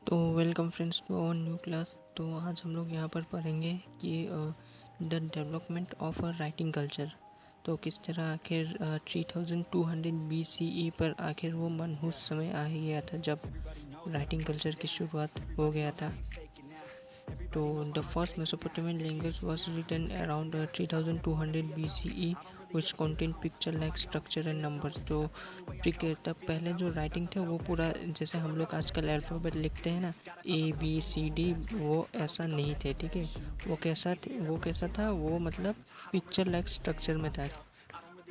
तो welcome friends to our new class. तो आज हम लोग यहाँ पर पढ़ेंगे कि the development of a writing culture. तो किस तरह आखिर 3200 BCE पर आखिर वो मनहूस समय आ ही गया था जब राइटिंग कल्चर की शुरुआत हो गया था। तो the first Mesopotamian language was written around 3200 BCE which contain picture like structure and numbers। तो तब पहले जो राइटिंग थे वो पूरा जैसे हम लोग आजकल अल्फ़ाबेट लिखते हैं ना, ABCD, वो ऐसा नहीं थे। ठीक है, वो कैसा था, वो मतलब पिक्चर लाइक स्ट्रक्चर में था।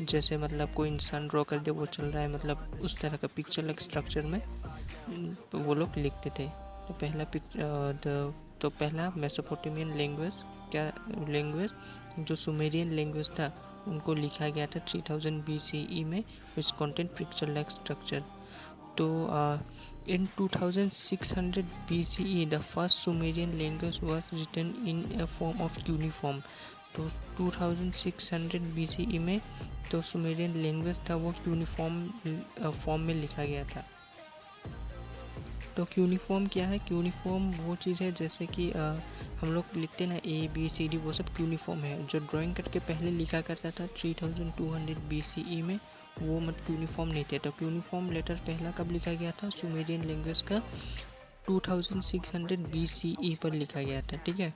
जैसे मतलब कोई इंसान ड्रॉ कर दे वो चल रहा है, मतलब उस तरह का पिक्चर लाइक स्ट्रक्चर में तो वो लोग लिखते थे। तो पहला मेसोपोटामियन लैंग्वेज जो सुमेरियन लैंग्वेज था उनको लिखा गया था 3000 BCE में, which content picture like structure. तो in 2600 BCE the first Sumerian language was written in a form of cuneiform. तो 2600 BCE में तो सुमेरियन लैंग्वेज था वो क्यूनिफॉर्म फॉर्म में लिखा गया था। तो क्यूनिफॉर्म क्या है? क्यूनिफॉर्म वो चीज़ है जैसे कि हम लोग लिखते हैं ना ABCD, वो सब क्यूनिफॉर्म है। जो ड्राइंग करके पहले लिखा करता था 3200 BCE में, वो मत क्यूनिफॉर्म नहीं थे। तो क्यूनिफॉर्म लेटर पहला कब लिखा गया था? सुमेरियन लैंग्वेज का 2600 BCE पर लिखा गया था। ठीक है।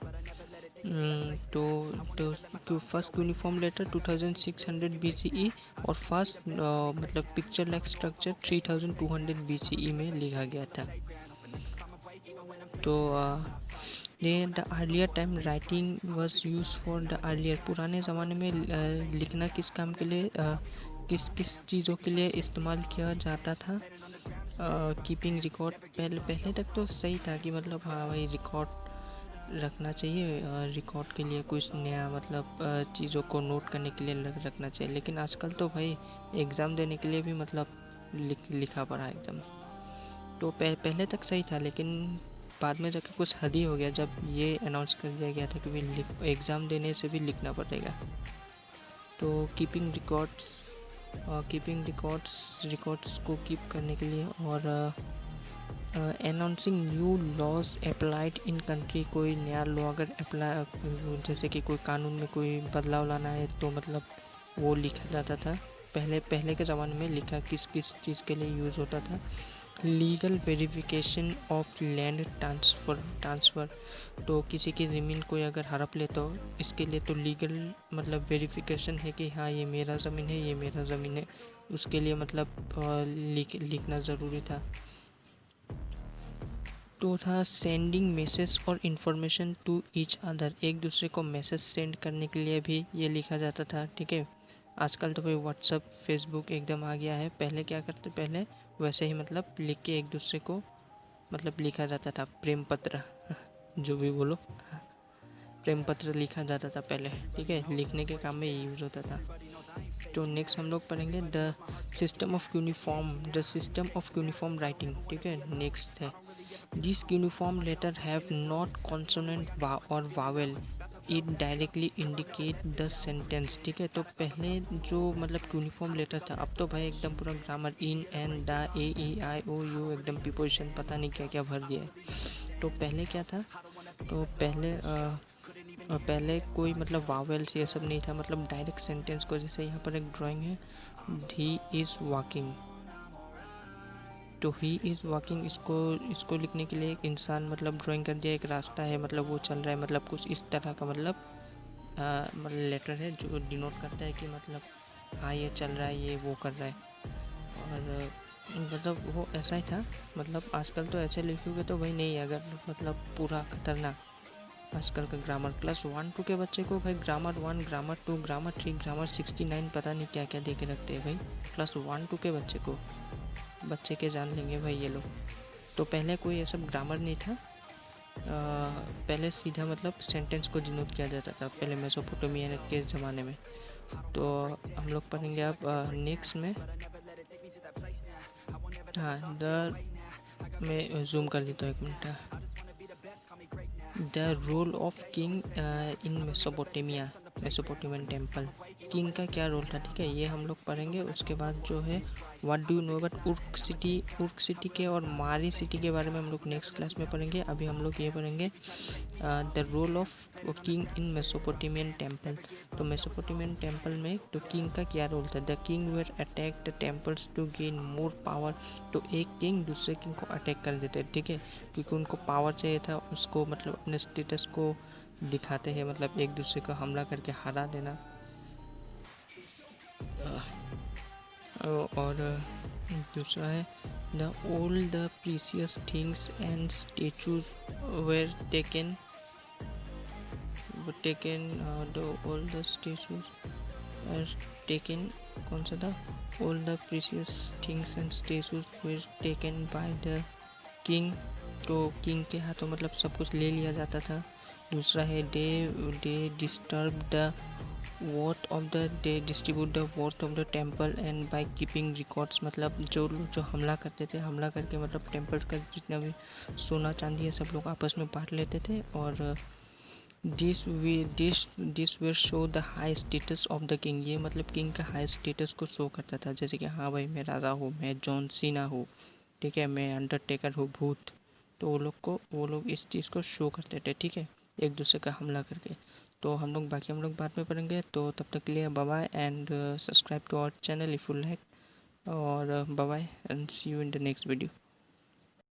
तो फर्स्ट यूनिफॉर्म लेटर 2600 BCE और फर्स्ट मतलब पिक्चर लाइक स्ट्रक्चर 3200 BCE में लिखा गया था। तो ये the earlier time writing was use for the earlier, पुराने ज़माने में लिखना किस काम के लिए, किस किस चीज़ों के लिए इस्तेमाल किया जाता था? Keeping record. पहले तक तो सही था कि मतलब हाँ भाई रिकॉर्ड रखना चाहिए, रिकॉर्ड के लिए कुछ नया मतलब चीज़ों को नोट करने के लिए रखना चाहिए। लेकिन आजकल तो भाई एग्ज़ाम देने के लिए भी मतलब लिखा पड़ा एकदम। तो पहले तक सही था, लेकिन बाद में जाके कुछ हद ही हो गया जब ये अनाउंस कर दिया गया था कि भाई एग्ज़ाम देने से भी लिखना पड़ेगा। तो रिकॉर्ड्स को कीप करने के लिए और announcing new laws applied in country, कोई नया लॉ अगर अप्लाई, जैसे कि कोई कानून में कोई बदलाव लाना है तो मतलब वो लिखा जाता था। पहले के ज़माने में लिखा किस किस चीज़ के लिए यूज़ होता था? Legal verification of land transfer. तो किसी की ज़मीन कोई अगर हड़प ले तो इसके लिए तो लीगल मतलब वेरिफिकेशन है कि हाँ ये मेरा ज़मीन है, ये मेरा ज़मीन है। उसके लिए मतलब लिखना ज़रूरी था। तो था सेंडिंग मैसेज और इन्फॉर्मेशन टू ईच अदर, एक दूसरे को मैसेज सेंड करने के लिए भी ये लिखा जाता था। ठीक है, आजकल तो भाई व्हाट्सअप फेसबुक एकदम आ गया है। पहले क्या करते, पहले वैसे ही मतलब लिख के एक दूसरे को मतलब लिखा जाता था, प्रेम पत्र जो भी बोलो, प्रेम पत्र लिखा जाता था पहले। ठीक है, लिखने के काम में यूज़ होता था। तो नेक्स्ट हम लोग पढ़ेंगे the system of uniform writing. ठीक है, नेक्स्ट है this uniform letter have not consonant और vowel, it directly indicate the sentence. ठीक है, तो पहले जो मतलब यूनिफॉर्म लेटर था, अब तो भाई एकदम पूरा grammar in and the AEIOU एकदम प्रीपोजिशन पता नहीं क्या क्या भर दिया है। तो पहले क्या था? तो पहले कोई मतलब वावेल्स ये सब नहीं था, मतलब डायरेक्ट सेंटेंस को, जैसे यहाँ पर एक ड्राइंग है, ही इज़ वॉकिंग। तो ही इज़ वॉकिंग, इसको लिखने के लिए एक इंसान मतलब ड्राइंग कर दिया, एक रास्ता है, मतलब वो चल रहा है, मतलब कुछ इस तरह का मतलब लेटर है जो डिनोट करता है कि मतलब हाँ ये चल रहा है, ये वो कर रहा है। और मतलब वो ऐसा ही था। मतलब आजकल तो ऐसे लिखोगे तो भाई नहीं, अगर मतलब पूरा खतरनाक। आजकल का ग्रामर क्लास 1-2 के बच्चे को भाई ग्रामर 1, ग्रामर 2, ग्रामर 3, ग्रामर 69 पता नहीं क्या क्या दे के रखते हैं भाई क्लास 1-2 के बच्चे के जान लेंगे भाई ये लोग। तो पहले कोई ऐसा ग्रामर नहीं था, पहले सीधा मतलब सेंटेंस को डिनोट किया जाता था पहले मेसोपोटामिया के ज़माने में। तो हम लोग पढ़ेंगे अब नेक्स्ट में, हाँ द मैं जूम कर देता हूँ 1 minute. The role of king in Mesopotamia. Mesopotamian temple. King का क्या रोल था, ठीक है, ये हम लोग पढ़ेंगे। उसके बाद जो है what do you know about Uruk city के और मारी सिटी के बारे में हम लोग नेक्स्ट क्लास में पढ़ेंगे। अभी हम लोग ये पढ़ेंगे the role of king in Mesopotamian temple. तो मेसोपोटामियन टेम्पल में तो किंग का क्या रोल था। The king were attack the temples to gain more power. तो एक किंग दूसरे किंग को अटैक कर देते, ठीक है, क्योंकि उनको पावर चाहिए था, उसको मतलब अपने स्टेटस को दिखाते हैं, मतलब एक दूसरे को हमला करके हरा देना। और दूसरा है the all the precious things and statues were taken the all the statues are taken, कौन सा था, all the precious things and statues were taken by the king. तो किंग के हाथों मतलब सब कुछ ले लिया जाता था। दूसरा है they disturb the worth of the they distribute the worth of the temple and by keeping records. मतलब जो हमला करते थे, हमला करके मतलब टेम्पल्स का जितना भी सोना चांदी है सब लोग आपस में बांट लेते थे। और this will show the high status of the king. ये मतलब किंग का हाई स्टेटस को शो करता था, जैसे कि हाँ भाई मैं राजा हूँ, मैं जॉन सीना हूँ, ठीक है, मैं अंडरटेकर हूँ, भूत। तो वो लोग इस चीज़ को शो करते थे, ठीक है, एक दूसरे का हमला करके। तो हम लोग बाद में पढ़ेंगे। तो तब तक के लिए bye bye and subscribe to our channel if you like, और bye bye and see you in the next video.